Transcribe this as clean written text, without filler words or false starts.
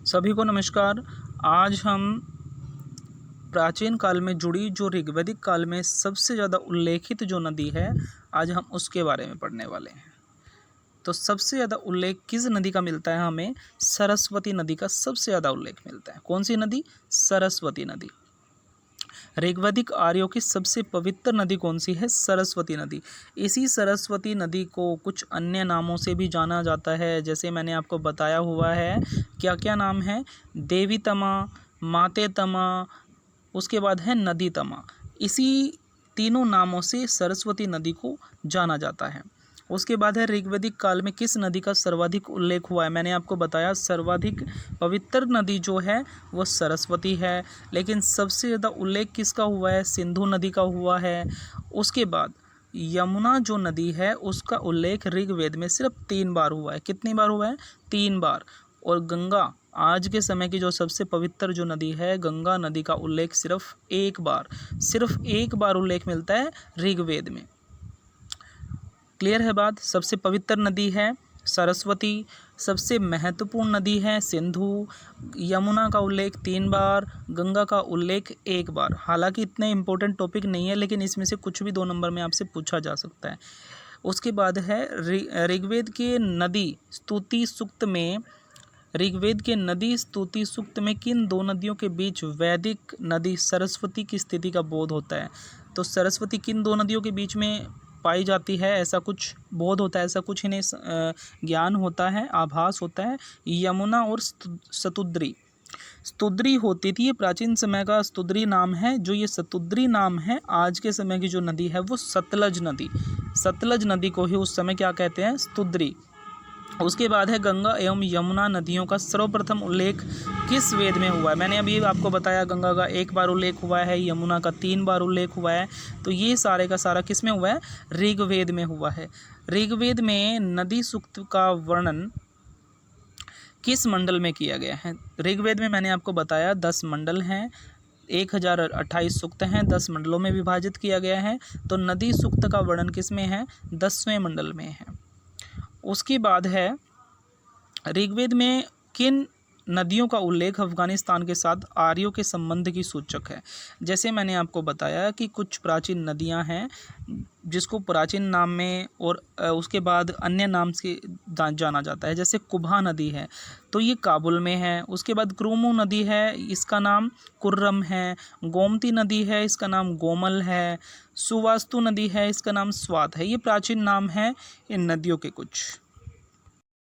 सभी को नमस्कार। आज हम प्राचीन काल में जुड़ी जो ऋग्वैदिक काल में सबसे ज़्यादा उल्लेखित जो नदी है, आज हम उसके बारे में पढ़ने वाले हैं। तो सबसे ज़्यादा उल्लेख किस नदी का मिलता है हमें? सरस्वती नदी का सबसे ज़्यादा उल्लेख मिलता है। कौन सी नदी? सरस्वती नदी। ऋग्वैदिक आर्यों की सबसे पवित्र नदी कौन सी है? सरस्वती नदी। इसी सरस्वती नदी को कुछ अन्य नामों से भी जाना जाता है, जैसे मैंने आपको बताया हुआ है। क्या क्या नाम है? देवी तमा, माते तमा, उसके बाद है नदी तमा। इसी तीनों नामों से सरस्वती नदी को जाना जाता है। उसके बाद है ऋग्वैदिक काल में किस नदी का सर्वाधिक उल्लेख हुआ है? मैंने आपको बताया सर्वाधिक पवित्र नदी जो है वो सरस्वती है, लेकिन सबसे ज़्यादा उल्लेख किसका हुआ है? सिंधु नदी का हुआ है। उसके बाद यमुना जो नदी है उसका उल्लेख ऋग्वेद में सिर्फ 3 बार हुआ है। कितनी बार हुआ है? 3 बार। और गंगा, आज के समय की जो सबसे पवित्र जो नदी है, गंगा नदी का उल्लेख सिर्फ एक बार उल्लेख मिलता है ऋग्वेद में। क्लियर है बात? सबसे पवित्र नदी है सरस्वती, सबसे महत्वपूर्ण नदी है सिंधु, यमुना का उल्लेख 3 बार, गंगा का उल्लेख 1 बार। हालांकि इतने इंपॉर्टेंट टॉपिक नहीं है, लेकिन इसमें से कुछ भी 2 नंबर में आपसे पूछा जा सकता है। उसके बाद है ऋग्वेद के नदी स्तुति सूक्त में, ऋग्वेद के नदी स्तुति सूक्त में किन 2 नदियों के बीच वैदिक नदी सरस्वती की स्थिति का बोध होता है? तो सरस्वती किन 2 नदियों के बीच में पाई जाती है, ऐसा कुछ बोध होता है, ऐसा कुछ इन्हें ज्ञान होता है, आभास होता है। यमुना और सतुद्री। स्तुद्री होती थी, ये प्राचीन समय का स्तुद्री नाम है। जो ये सतुद्री नाम है, आज के समय की जो नदी है वो सतलज नदी को ही उस समय क्या कहते हैं? स्तुद्री। उसके बाद है गंगा एवं यमुना नदियों का सर्वप्रथम उल्लेख किस वेद में हुआ है? मैंने अभी आपको बताया गंगा का 1 बार उल्लेख हुआ है, यमुना का 3 बार उल्लेख हुआ है। तो ये सारे का सारा किस में हुआ है? ऋग्वेद में हुआ है। ऋग्वेद में नदी सूक्त का वर्णन किस मंडल में किया गया है? ऋग्वेद में मैंने आपको बताया 10 मंडल हैं, 1028 सूक्त हैं, 10 मंडलों में विभाजित किया गया है। तो नदी सूक्त का वर्णन किस में है? 10वें मंडल में है। उसके बाद है ऋग्वेद में किन नदियों का उल्लेख अफगानिस्तान के साथ आर्यों के संबंध की सूचक है? जैसे मैंने आपको बताया कि कुछ प्राचीन नदियां हैं जिसको प्राचीन नाम में और उसके बाद अन्य नाम से जाना जाता है। जैसे कुबा नदी है तो ये काबुल में है। उसके बाद क्रूमू नदी है, इसका नाम कुर्रम है। गोमती नदी है, इसका नाम गोमल है। सुवास्तु नदी है, इसका नाम स्वात है। ये प्राचीन नाम है इन नदियों के कुछ।